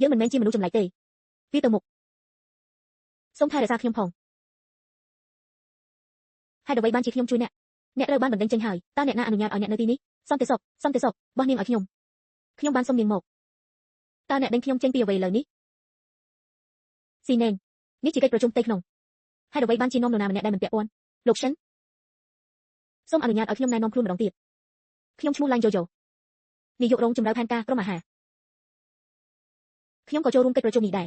យើងមិនមែនជាមនុស្សចម្លែកទេវាទៅមុខសូមថែរក្សាខ្ញុំផងហេតុអ្វីបានជាខ្ញុំជួយអ្នកត្រូវបានបណ្ដេញចេញហើយតើអ្នកណាអនុញ្ញាតឲ្យអ្នកនៅទីនេះសន្តិសុខបោះនាងឲ្យខ្ញុំបានសុំនាងមកតើអ្នកដេញខ្ញុំចេញពីអ្វីលើនេះស៊ីណេងនេះជាកិច្ចប្រជុំផ្ទៃក្នុងហេតុអ្វីបានជានាំនរណាម្នាក់ដែលមិនពាក់ព័ន្ធលោកសិនសូមអនុញ្ញាតឲ្យខ្ញុំណែនាំខ្លួនម្ដងទៀតខ្ញុំឈ្មោះឡាញ់យ៉ូយ៉ូនាយករងជំរឿផែនការក្រុមអាហារខ្ញុំក៏ចូលរួមកិច្ចប្រជុំនេះដែរ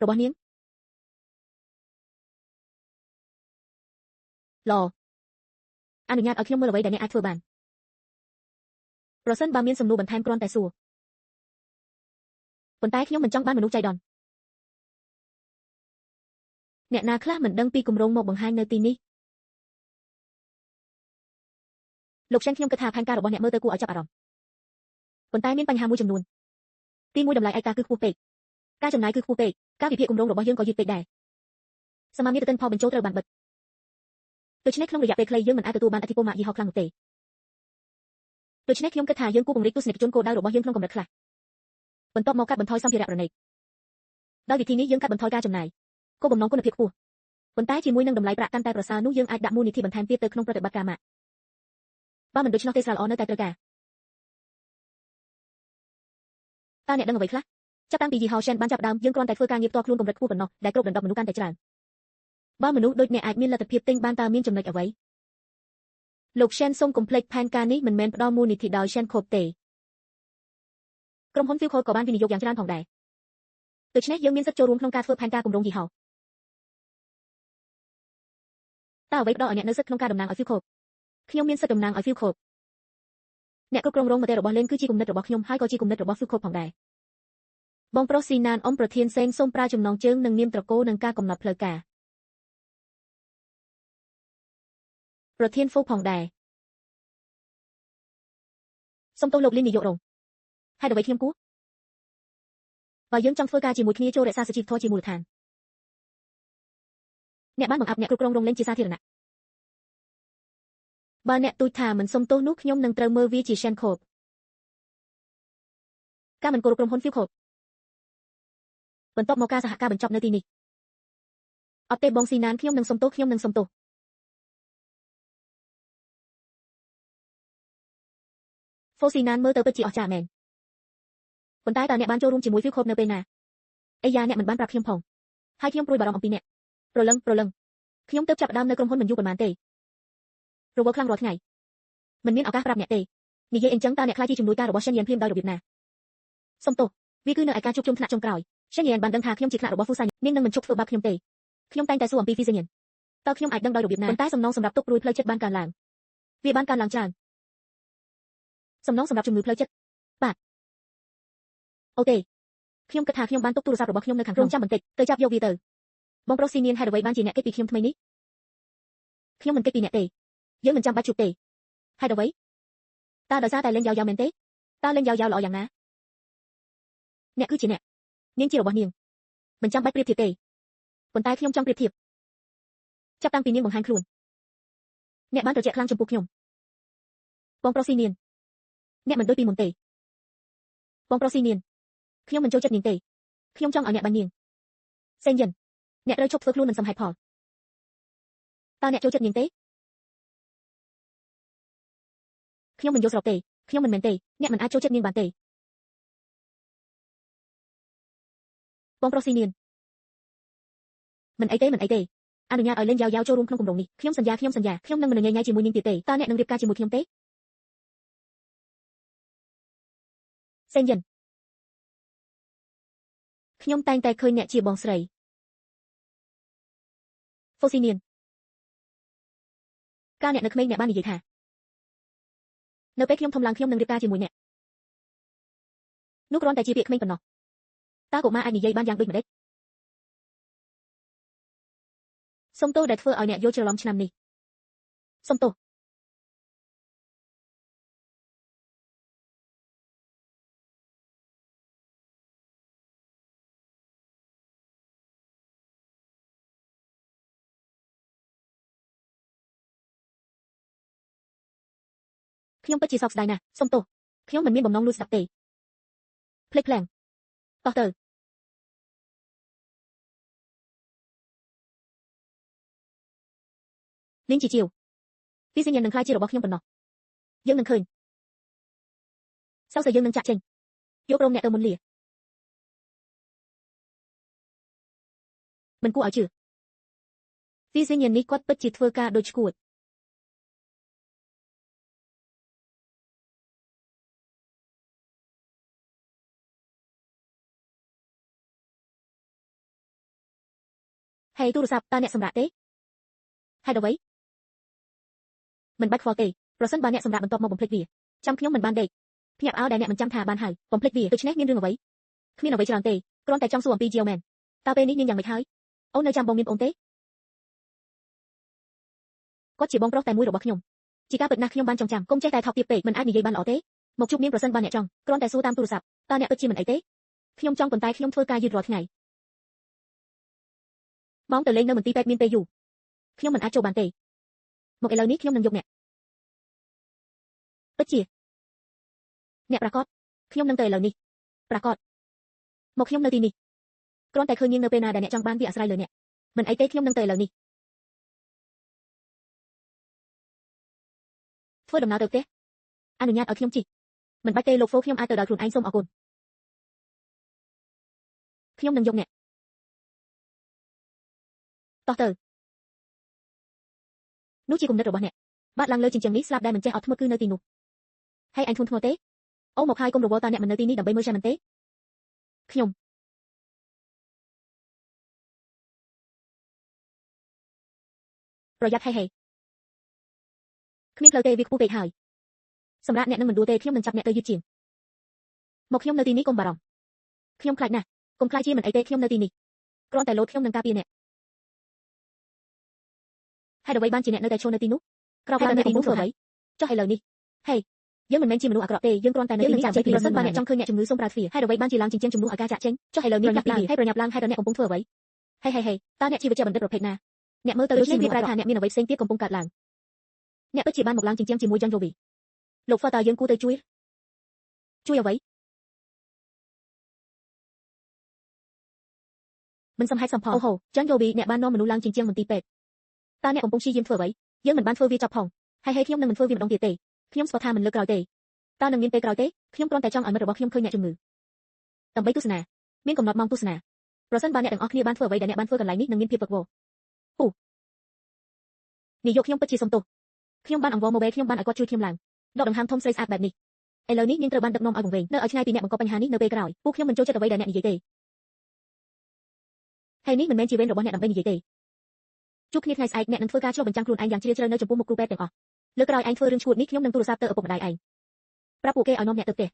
របស់នាងឡអនុញ្ញាតឲ្យខ្ញុំមើលអ្វីដែលអ្នកអាចធ្វើបានប្រសិនបើមានសំណួរបន្ថែមគ្រាន់តែសួរប៉ុន្តែខ្ញុំមិនចង់បានមនុស្សចៃដន្យអ្នកណាខ្លះមិនដឹងពីគម្រោងមកបង្ហាញនៅទីនេះលោកសិនខ្ញុំគិតថាផែនការរបស់អ្នកមើលទៅគួរឲ្យចាប់អារម្មណ៍ប៉ុន្តែមានបញ្ហាមួយចំនួនទី1តម្លៃឯកាគឺខ្ពស់ពេកការចំណាយគឺខ្ពស់ពេកការវិភាគគម្រោងរបស់យើងក៏យឺតពេកដែរសមាមាត្រទិន្នផលបញ្ចូលត្រូវបានបិទដូច្នេះក្នុងរយៈពេលខ្លីយើងមិនអាចទទួលបានឥទ្ធិពលម៉ាកយីហោខ្លាំងនោះទេដូច្នេះខ្ញុំគិតថាយើងគួរពង្រីកទស្សនិកជនគោលដៅរបស់យើងក្នុងកម្រិតខ្លះបន្ទាប់មកកាត់បន្ថយសម្ភារៈប្រណិតដោយវិធីនេះយើងកាត់បន្ថយការចំណាយគោលបំណងគុណភាពខ្ពស់ប៉ុន្តែជាមួយនឹងតម្លៃប្រាក់កាន់តែប្រសើរនោះយើងអាចដាក់មូលនិធិបន្ថែមទៀតទៅក្នុងប្រតិបត្តិការម៉ាកបើមិនដូច្នោះទេស្រាល្អនៅតែត្រូវការតើអ្នកដឹងអ្វីខ្លះចាប់តាំងពីយីហោសិនបានចាប់ផ្ដើមយើងគ្រាន់តែធ្វើការងារផ្ទាល់ខ្លួនកម្រិតខ្ពស់ប៉ុណ្ណោះដែលគ្រប់ដណ្ដប់មនុស្សកាន់តែច្រើនបើមនុស្សដូចអ្នកអាចមានលទ្ធភាពទិញបានតើមានចំណុចអ្វីលោកសិនសូមកុំភ្លេចផែនការនេះមិនមែនផ្ដល់មូលនិធិដោយសិនខូបទេក្រុមហ៊ុន Fuel Corp ក៏បានវិនិយោគយ៉ាងច្រើនផងដែរដូច្នេះយើងមានសិទ្ធិចូលរួមក្នុងការធ្វើផែនការគម្រោងយីហោតើអ្វីផ្ដល់ឲ្យអ្នកនៅសិទ្ធិក្នុងការតំណាងឲ្យ Fuel Corp ខ្ញុំមានសិទ្ធិតំណាងឲ្យ Fuel Corp អ្នកគ្រប់គ្រងរោងម៉ូទ័យរបស់លេងគឺជាគំនិតរបស់ខ្ញុំហើយក៏ជាគំនិតរបស់ Fuel Corp ផងដែរបងប្រុសស៊ីណានអ៊ំប្រធានសេងសូមប្រើចំណងជើងនិងនាមត្រកូលនឹងការកំណត់ផ្លូវការប្រធានហ្វូផងដែរសូមទោសលោកលីននាយករងហេតុអ្វីខ្ញុំគួរបើយើងចង់ធ្វើការជាមួយគ្នាចូលរក្សាសុជីវធម៌ជាមូលដ្ឋានអ្នកបានបង្អាប់អ្នកគ្រប់គ្រងរោងលេងជាសាធារណៈបើអ្នកទូចថាមិនសុំទោសនោះខ្ញុំនឹងត្រូវមើលវាជាសិនខូបការមិនគោរពក្រុមហ៊ុន Fuel Corp បន្ទាប់មកការសហការបញ្ចប់នៅទីនេះអត់ទេបងស៊ីណានខ្ញុំនឹងសុំទោសហ្វូស៊ីណានមើលទៅពិតជាអស្ចារ្យមែនប៉ុន្តែតើអ្នកបានចូលរួមជាមួយ Fuel Corp នៅពេលណាអីយ៉ាអ្នកមិនបានប្រាប់ខ្ញុំផងហើយខ្ញុំព្រួយបារម្ភអំពីអ្នកប្រលឹងខ្ញុំទៅចាប់ផ្ដើមនៅក្រុមហ៊ុនមិនយូរប៉ុន្មានទេរវល់ខ្លាំងរាល់ថ្ងៃមិនមានឱកាសប្រាប់អ្នកទេនិយាយអញ្ចឹងតើអ្នកខ្លាចជាជំនួយការរបស់សិនយ៉ានភ្លាមដោយរបៀបណាសុំទោសវាគឺនៅឯការជួបជុំថ្នាក់ចុងក្រោយសិនយ៉ានបានដឹងថាខ្ញុំជាថ្នាក់របស់ហ្វូសាញនាងនឹងមិនជប់ធ្វើបាបខ្ញុំទេខ្ញុំតែងតែសួរអំពីហ្វីសិញតើខ្ញុំអាចដឹងដោយរបៀបណាប៉ុន្តែសំណងសម្រាប់ទុកព្រួយផ្លូវចិត្តបានកើនឡើងវាបានកើនឡើងច្រើនសំណងសម្រាប់ជំងឺផ្លូវចិត្តបាទអូទេខ្ញុំគិតថាខ្ញុំបានទុកទូរស័ព្ទរបស់ខ្ញុំនៅខាងក្នុងចាំបន្តិចទៅចាប់យកវាទៅបងប្រុសស៊ីនៀនហេតុអ្វីបានជាអ្នកគេចពីខ្ញុំថ្មីនេះខ្ញុំមិនគេចពីអ្នកទេយើងមិនចាំបាច់ជួបទេហេតុអ្វីតើដោយសារតែលេងយ៉ាវមែនទេតើលេងយ៉ាវល្អយ៉ាងណាអ្នកគឺជាអ្នកនាងជារបស់នាងមិនចាំបាច់ប្រៀបធៀបទេប៉ុន្តែខ្ញុំចង់ប្រៀបធៀបចាប់តាំងពីនាងបង្ហាញខ្លួនអ្នកបានត្រជាក់ខ្លាំងចំពោះខ្ញុំបងប្រុសស៊ីនៀនអ្នកមិនដូចពីមុនទេបងប្រុសស៊ីនៀនខ្ញុំមិនចូលចិត្តនាងទេខ្ញុំចង់ឲ្យអ្នកបាននាងសេងយិនអ្នកត្រូវជប់ធ្វើខ្លួនមិនសមហេតុផលតើអ្នកចូលចិត្តនាងទេខ្ញុំមិនយល់ស្របទេខ្ញុំមិនមែនទេអ្នកមិនអាចចូលចិត្តនាងបានទេបងប្រុសស៊ីនៀនមិនអីទេអនុញ្ញាតឲ្យលេងយ៉ាវចូលរួមក្នុងគម្រោងនេះខ្ញុំសន្យាខ្ញុំនឹងមិនញញែជាមួយនាងទៀតទេតើអ្នកនឹងរៀបការជាមួយខ្ញុំទេសេងយិនខ្ញុំតែងតែឃើញអ្នកជាបងស្រីហ្វូស៊ីនៀនកាលអ្នកនៅក្មេងអ្នកបាននិយាយថានៅពេលខ្ញុំធំឡើងខ្ញុំនឹងរៀបការជាមួយអ្នកនោះគ្រាន់តែជាពាក្យក្មេងប៉ុណ្ណោះតើកុមារអាចនិយាយបានយ៉ាងដូចម្តេចសុំទោសដែលធ្វើឲ្យអ្នកយល់ច្រឡំឆ្នាំនេះសុំទោសខ្ញុំពិតជាសោកស្ដាយណាស់សុំទោសខ្ញុំមិនមានបំណងលួចស្ដាប់ទេ ភ្លេចភ្លាំងតោះទៅលីងជីជាវពីសញ្ញានឹងខ្លាយជារបស់ខ្ញុំប៉ុណ្ណោះយើងនឹងឃើញសៅសើយើងនឹងចាក់ចេញយករោមអ្នកទៅមុនលាមិនគួរឲ្យជឿពីសញ្ញានេះគាត់ពិតជាធ្វើការដូចឈួតហេទូរស័ព្ទតើអ្នកសម្រាប់ទេហេតុអ្វីមិនបាច់ខ្វល់ទេប្រសិនបើអ្នកសម្រាប់បន្ទាប់មកបំភ្លេចវាចាំខ្ញុំមិនបានដេកភ្ញាក់អោដែលអ្នកមិនចាំថាបានហើយបំភ្លេចវាដូច្នេះមានរឿងអ្វីគ្មានអ្វីច្រើនទេគ្រាន់តែចង់សួរអំពីជីយ៉ូមែនតើពេលនេះនាងយ៉ាងម៉េចហើយអូននៅចាំបងមានប្អូនទេគាត់ជាបងប្រុសតែមួយរបស់ខ្ញុំជាការពិតណាស់ខ្ញុំបានចងចាំកុំចេះតែថោកទាបពេកមិនអាចនិយាយបានល្អទេមកជួបនាងប្រសិនបើអ្នកចង់គ្រាន់តែសួរតាមទូរស័ព្ទតើអ្នកពិតជាមិនអីទេខ្ញុំចង់ប៉ុន្តែខ្ញុំធ្វើការយឺតរាល់ថ្ងៃម៉ោងទៅលេងនៅមន្ទីរពេទ្យមានពេលយូរខ្ញុំមិនអាចចូលបានទេមកឥឡូវនេះខ្ញុំនឹងយកអ្នកពិតជាអ្នកប្រកាសខ្ញុំនឹងទៅឥឡូវនេះប្រកាសមកខ្ញុំនៅទីនេះគ្រាន់តែឃើញនាងនៅពេលណាដែលអ្នកចង់បានវាអាស្រ័យលើអ្នកមិនអីទេខ្ញុំនឹងទៅឥឡូវនេះធ្វើដំណើរទៅផ្ទះអនុញ្ញាតឲ្យខ្ញុំជិះមិនបាច់ទេលោកហ្វូខ្ញុំអាចទៅដោយខ្លួនឯងសូមអរគុណខ្ញុំនឹងយកអ្នកតោះទៅនោះជាគំនិតរបស់អ្នកបាត់ឡើងលើជញ្ជាំងនេះស្លាប់ដែលមិនចេះអត់ធ្មត់គឺនៅទីនោះហើយអញធ្ងន់ធ្ងរទេអូមកហើយកុំរវល់តើអ្នកមិននៅទីនេះដើម្បីមើលឆានទេខ្ញុំប្រយ័ត្នហេគ្មានផ្លូវទេវាខ្ពស់ពេកហើយសម្រាប់អ្នកនឹងមិនដួលទេខ្ញុំនឹងចាប់អ្នកទៅយឺតជាងមកខ្ញុំនៅទីនេះកុំបារម្ភខ្ញុំខ្លាចណាស់កុំខ្លាចជាមិនអីទេខ្ញុំនៅទីនេះគ្រាន់តែលោតខ្ញុំនឹងការពារអ្នកហើយអ្វីបានជាអ្នកនៅតែឈរនៅទីនោះក្រោកឡើងនៅទីនោះធ្វើអ្វីចុះឥឡូវនេះហេយើងមិនមែនជាមនុស្សអាក្រក់ទេយើងគ្រាន់តែនៅទីនេះចាំពីប្រសិនបើអ្នកចង់ឃើញអ្នកជំងឺសូមប្រើទ្វារហើយអ្វីបានជាឡើងជាជាងជំនួសឲ្យការចាក់ចេញចុះឥឡូវនេះកាប់ឡើងហើយប្រញាប់ឡើងហើយតើអ្នកកំពុងធ្វើអ្វីហេតើអ្នកជាវិជ្ជាបណ្ឌិតប្រភេទណាអ្នកមើលទៅដូចជាវាប្រែថាអ្នកមានអ្វីផ្សេងទៀតកំពុងកើតឡើងអ្នកពិតជាបានមកឡើងជាជាងជាមួយយ៉ាងយូវីលោកហ្វតើយើងគួរទៅជួយអ្វីមិនសមហេតុសមផលអូហូយ៉ាងយូវីអ្នកបាននាំមនុស្សឡើងជាជាងមន្ទីរពេទ្យតើអ្នកកំពុងព្យាយាមធ្វើអ្វីយើងមិនបានធ្វើវាចប់ផងហើយខ្ញុំនឹងមិនធ្វើវាម្ដងទៀតទេខ្ញុំស្គាល់ថាមិនលើកក្រោយទេតើនឹងមានពេលក្រោយទេខ្ញុំគ្រាន់តែចង់ឲ្យមិត្តរបស់ខ្ញុំឃើញអ្នកជំងឺដើម្បីទស្សនាមានកំណត់ម៉ោងទស្សនាប្រសិនបើអ្នកទាំងអស់គ្នាបានធ្វើអ្វីដែលអ្នកបានធ្វើកន្លែងនេះនឹងមានភាពវឹកវរនាយកខ្ញុំពិតជាសំទោសខ្ញុំបានអង្វរមកបែខ្ញុំបានឲ្យគាត់ជួយខ្ញុំឡើងដកដង្ហើមធំស្រីស្អាតបែបនេះឥឡូវនេះនាងត្រូវបានដឹកនាំឲ្យវង្វេងនៅឲ្យឆ្ងាយពីអ្នកបង្កបញ្ហានេះនៅពេលក្រោយពួកខ្ញុំមិនចូលចិត្តអ្វីដែលអ្នកនិយាយទេហើយនេះមិនមែនជាវេនរបស់អ្នកដើម្បីនិយាយទេជួបគ្នាថ្ងៃស្អែកអ្នកនឹងធ្វើការឆ្លុះបញ្ចាំងខ្លួនឯងយ៉ាងជ្រាលជ្រៅនៅចំពោះមុខគ្រូពេទ្យទាំងអស់លើក្រោយឯងធ្វើរឿងឈួតនេះខ្ញុំនឹងទូរស័ព្ទទៅឪពុកម្ដាយឯងប្រាប់ពួកគេឲ្យនាំអ្នកទៅផ្ទះ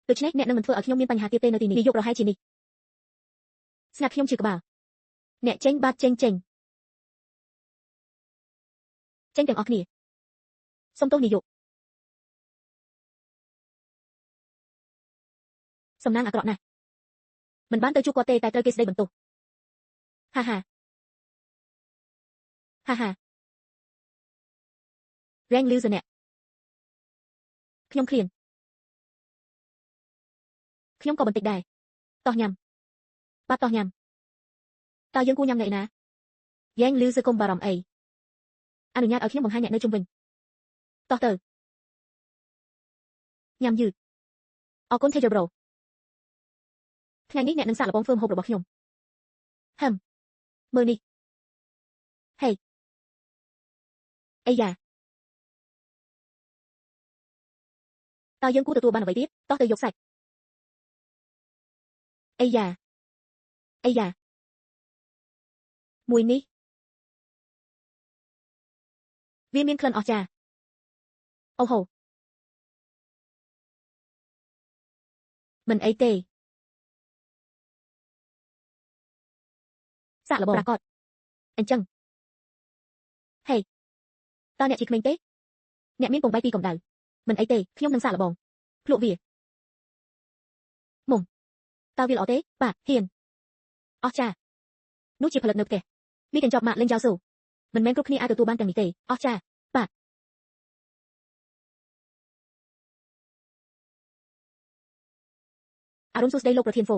ដូច្នេះអ្នកនឹងមិនធ្វើឲ្យខ្ញុំមានបញ្ហាទៀតទេនៅទីនេះនាយកប្រហែលជានេះស្ងាត់ខ្ញុំជាក្បាលអ្នកចេញបាត់ចេញទាំងអស់គ្នាសុំទោសនាយកសំណាងអាក្រក់ណាស់មិនបានទៅជួបគាត់ទេតែត្រូវគេស្ដីបន្ទោសហាហារែងលឺសអ្នកខ្ញុំឃ្លានខ្ញុំក៏បន្តិចដែរតោះញ៉ាំបាទតោះញ៉ាំតើយើងគួរញ៉ាំនៅឯណាយ៉ាងលឺសកុំបារម្ភអីអនុញ្ញាតឲ្យខ្ញុំបង្ហាញអ្នកនៅជុំវិញតោះទៅញ៉ាំយឺតអរគុណថេជប្រូថ្ងៃនេះអ្នកនឹងសាកល្បងធ្វើម្ហូបរបស់ខ្ញុំមើលនេះហេអីយ៉ាតើយើងគួរទទួលបានអ្វីទៀតតោះទៅយកសាច់អីយ៉ាមួយនេះវាមានក្លិនអស្ចារ្យអូហូមិនអីទេសាកល្បងប្រាកដអញ្ចឹងហេតើអ្នកជាក្មេងទេអ្នកមានពងបែកពីកម្ដៅមិនអីទេខ្ញុំនឹងសាកល្បងភ្លក់វាមុំតើវាល្អទេបាទហ៊ានអស្ចារ្យនោះជាផលិតនៅផ្ទះមីកញ្ចប់ម៉ាក់លេងយ៉ាវស៊ូមិនមែនគ្រប់គ្នាអាចទទួលបានទាំងនេះទេអស្ចារ្យបាទ អារុនសួស្ដីលោកប្រធានហ្វូ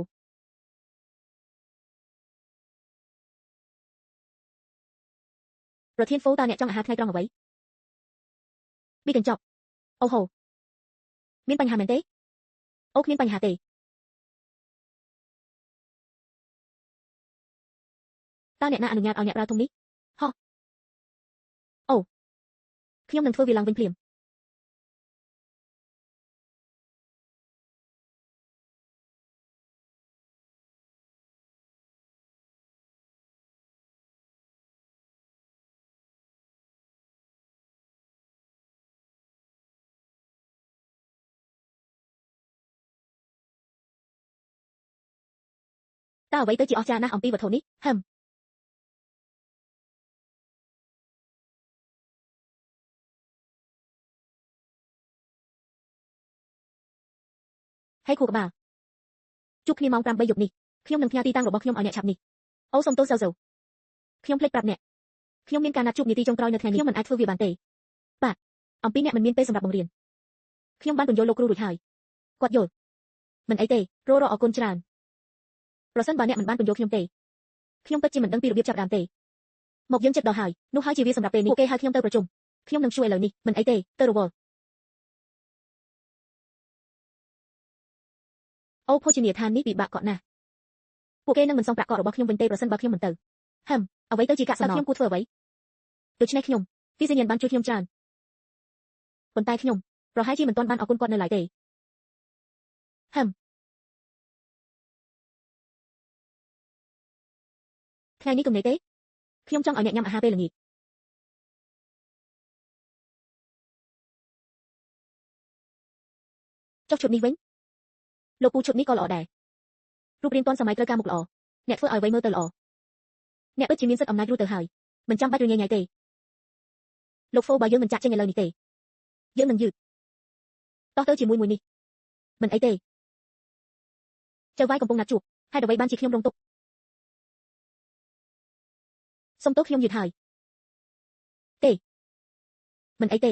ប្រធានហ្វូតើអ្នកចង់អាហារថ្ងៃត្រង់អ្វីពីកញ្ចប់អូហូមានបញ្ហាមែនទេអូគ្មានបញ្ហាទេតើអ្នកណាអនុញ្ញាតឲ្យអ្នកប្រើធុងនេះហោះអូខ្ញុំនឹងធ្វើវាឡើងវិញភ្លាមតើអ្វីទៅជាអស្ចារ្យណាស់អំពីវត្ថុនេះហើយខួរក្បាលជួបគ្នាម៉ោង 8 យប់នេះខ្ញុំនឹងផ្ញើទីតាំងរបស់ខ្ញុំឲ្យអ្នកឆាប់នេះអូសុំទោសសូវខ្ញុំភ្លេចប្រាប់អ្នកខ្ញុំមានការណាត់ជួបនាទីចុងក្រោយនៅថ្ងៃនេះខ្ញុំមិនអាចធ្វើវាបានទេបាទអំពីអ្នកមិនមានពេលសម្រាប់បង្រៀនខ្ញុំបានពន្យល់លោកគ្រូរួចហើយគាត់យល់មិនអីទេរអរគុណច្រើនប្រសិនបើអ្នកមិនបានពន្យល់ខ្ញុំទេខ្ញុំពិតជាមិនដឹងពីរបៀបចាប់ដើមទេមកយើងចិត្តដល់ហើយនោះហើយជាវាសម្រាប់ពេលនេះពួកគេហៅខ្ញុំទៅប្រជុំខ្ញុំនឹងជួយឥឡូវនេះមិនអីទេទៅរវល់អូភោជនីយដ្ឋាននេះពិបាកកក់ណាស់ពួកគេនឹងមិនសងប្រាក់កក់របស់ខ្ញុំវិញទេប្រសិនបើខ្ញុំមិនទៅអ្វីទៅជាកាកសំណល់ខ្ញុំគួរធ្វើអ្វីដូច្នេះខ្ញុំពីសញ្ញាណបានជួយខ្ញុំច្រើនប៉ុន្តែខ្ញុំប្រហែលជាមិនទាន់បានអរគុណគាត់នៅឡើយទេថ្ងៃនេះទំនេរទេខ្ញុំចង់ឲ្យអ្នកញ៉ាំអាហារពេលល្ងាចចុះឈុតនេះវិញលោកពូឈុតនេះក៏ល្អដែររូបរាងទាន់សម័យត្រូវការមុខល្អអ្នកធ្វើឲ្យអ្វីមើលទៅល្អអ្នកពិតជាមានសិទ្ធិអំណាចរួចទៅហើយមិនចាំបាច់រញ៉េញ៉ៃទេលោកហ្វូបើយើងមិនចាក់ចេញឥឡូវនេះទេយើងនឹងយឺតតោះទៅជាមួយមួយនេះមិនអីទេចៅវាយកំពុងណាត់ជួបហេតុអ្វីបានជាខ្ញុំរងទុក្ខសុំទោសខ្ញុំយឺតហើយទេមិនអីទេ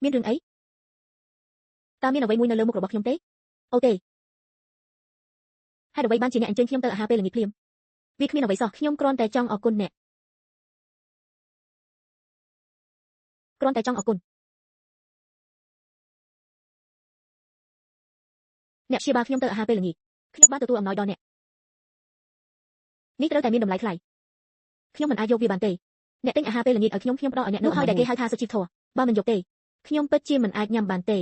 មានរឿងអីតើមានអ្វីមួយនៅលើមុខរបស់ខ្ញុំទេអូទេហេតុអ្វីបានជាអ្នកអញ្ជើញខ្ញុំទៅអាហារពេលល្ងាចភ្លាមវាគ្មានអ្វីសោះខ្ញុំគ្រាន់តែចង់អរគុណអ្នកគ្រាន់តែចង់អរគុណអ្នកព្យាបាលខ្ញុំទៅអាហារពេលល្ងាចខ្ញុំបានទទួលអំណោយដល់អ្នកនេះត្រូវតែមានតម្លៃថ្លៃខ្ញុំមិនអាចយកវាបានទេអ្នកទិញអាហារពេលល្ងាចឲ្យខ្ញុំផ្ដល់ឲ្យអ្នកនោះហើយដែលគេហៅថាសុជីវធម៌បើមិនយកទេខ្ញុំពិតជាមិនអាចញ៉ាំបានទេ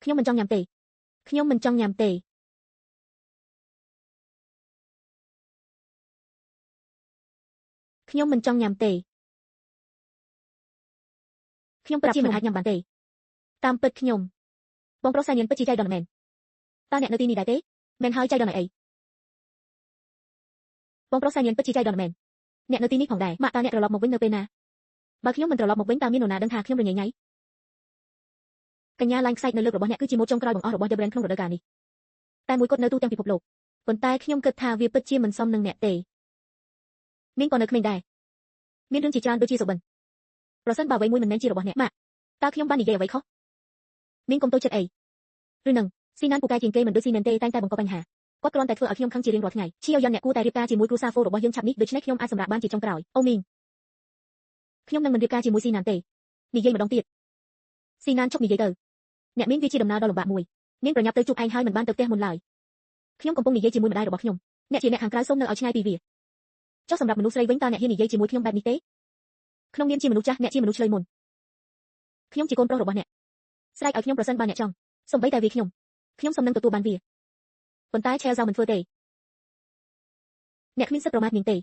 ខ្ញុំមិនចង់ញ៉ាំទេខ្ញុំមិនចង់ញ៉ាំទេខ្ញុំមិនចង់ញ៉ាំទេខ្ញុំពិតជាមិនអាចញ៉ាំបានទេតាមពិតខ្ញុំបងប្រុសសាញៀនពិតជាចៃដន្យមែនតើអ្នកនៅទីនេះដែរទេមែនហើយចៃដន្យអីបងប្រុសសាញៀនពិតជាចៃដន្យមែនអ្នកនៅទីនេះផងដែរម៉ាក់តើអ្នកត្រឡប់មកវិញនៅពេលណាបើខ្ញុំមិនត្រឡប់មកវិញតើមាននរណាដឹងថាខ្ញុំរញ៉េញ៉ៃកញ្ញាឡាញខ្សាច់នៅលើករបស់អ្នកគឺជាម៉ូដចុងក្រោយបង្អស់របស់ The Brand ក្នុងរដូវកាលនេះតែមួយគត់នៅទូទាំងពិភពលោកប៉ុន្តែខ្ញុំគិតថាវាពិតជាមិនសមនឹងអ្នកទេនាងក៏នៅក្មេងដែរមានរឿងជាច្រើនដូចជាសុបិនប្រសិនបើអ្វីមួយមិនមែនជារបស់អ្នកម៉ាក់តើខ្ញុំបាននិយាយអ្វីខុសនាងកុំតូចចិត្តអីឬនឹងស៊ីណានពូកែជាងគេមិនដូចស៊ីណានទេតែងតែបង្កបញ្ហាគាត់គ្រាន់តែធ្វើឲ្យខ្ញុំខឹងជារៀងរាល់ថ្ងៃឈីយ៉ូយ៉ាន់អ្នកគួរតែរៀបការជាមួយគ្រូសាហ្វូរបស់យើងឆាប់នេះដូច្នេះខ្ញុំអាចសម្រាប់បានជាចុងក្រោយអូមីងខ្ញុំនឹងមិនរៀបការជាមួយស៊ីណានទេនិយាយម្ដងទៀតស៊ីណានជប់និយាយទៅអ្នកមានវាជាដំណើរដ៏លំបាកមួយនាងប្រញាប់ទៅជួបឯងហើយមិនបានទៅផ្ទះមុនឡើយខ្ញុំកំពុងនិយាយជាមួយម្ដាយរបស់ខ្ញុំអ្នកជាអ្នកខាងក្រៅសូមនៅឲ្យឆ្ងាយពីវាចុះសម្រាប់មនុស្សស្រីវិញតើអ្នកហ៊ាននិយាយជាមួយខ្ញុំបែបនេះទេក្នុងនាមជាមនុស្សចាស់អ្នកជាមនុស្សឆ្លើយមុនខ្ញុំជាកូនប្រុសរបស់អ្នកស្រែកឲ្យខ្ញុំប្រសិនបើអ្នកចង់សូម្បីតែវាខ្ញុំសូមនឹងទទួលបានវាប៉ុន្តែឆែលសៅមិនធ្វើទេអ្នកគ្មានសិទ្ធិប្រមាថនាងទេ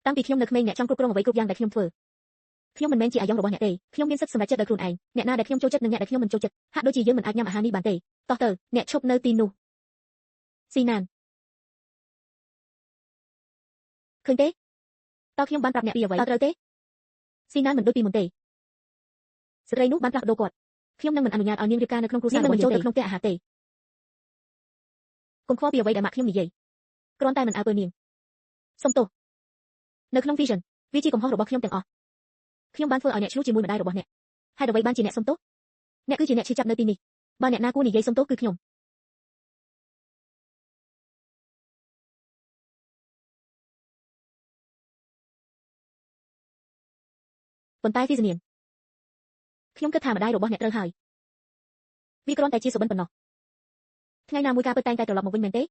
តាំងពីខ្ញុំនៅក្មេងអ្នកចង់គ្រប់គ្រងអ្វីគ្រប់យ៉ាងដែលខ្ញុំធ្វើខ្ញុំមិនមែនជាអាយ៉ងរបស់អ្នកទេខ្ញុំមានសិទ្ធិសម្រេចចិត្តដោយខ្លួនឯងអ្នកណាដែលខ្ញុំចូលចិត្តនិងអ្នកដែលខ្ញុំមិនចូលចិត្តហាក់ដូចជាយើងមិនអាចញ៉ាំអាហារនេះបានទេតោះទៅអ្នកឈប់នៅទីនោះស៊ីណានឃើញទេតើខ្ញុំបានប្រាប់អ្នកពីអ្វីតើត្រូវទេស៊ីណានមិនដូចពីមុនទេស្រីនោះបានផ្លាស់ប្ដូរគាត់ខ្ញុំនឹងមិនអនុញ្ញាតឲ្យនាងរៀបការនៅក្នុងគ្រួសាររបស់យើងទេក្នុងផ្ទះអាហារទេកុំខ្វល់ពីអ្វីដែលម៉ាក់ខ្ញុំនិយាយគ្រាន់តែមិនអើពើនាងសុំទោសនៅក្នុង Vision វាជាកំហុសរបស់ខ្ញុំទាំងអស់ ខ្ញុំបានធ្វើឲ្យអ្នកឆ្លុះជាមួយម្ដាយរបស់អ្នកហើយអ្វីបានជាអ្នកសុំទោសអ្នកគឺជាអ្នកឈឺចាប់នៅទីនេះបើអ្នកណាគួរនិយាយសុំទោសគឺខ្ញុំប៉ុន្តែស៊ីសនាងខ្ញុំគិតថាម្ដាយរបស់អ្នកត្រូវហើយវាគ្រាន់តែជាសុបិនប៉ុណ្ណោះថ្ងៃណាមួយការពិតតែងតែត្រឡប់មកវិញមែនទេ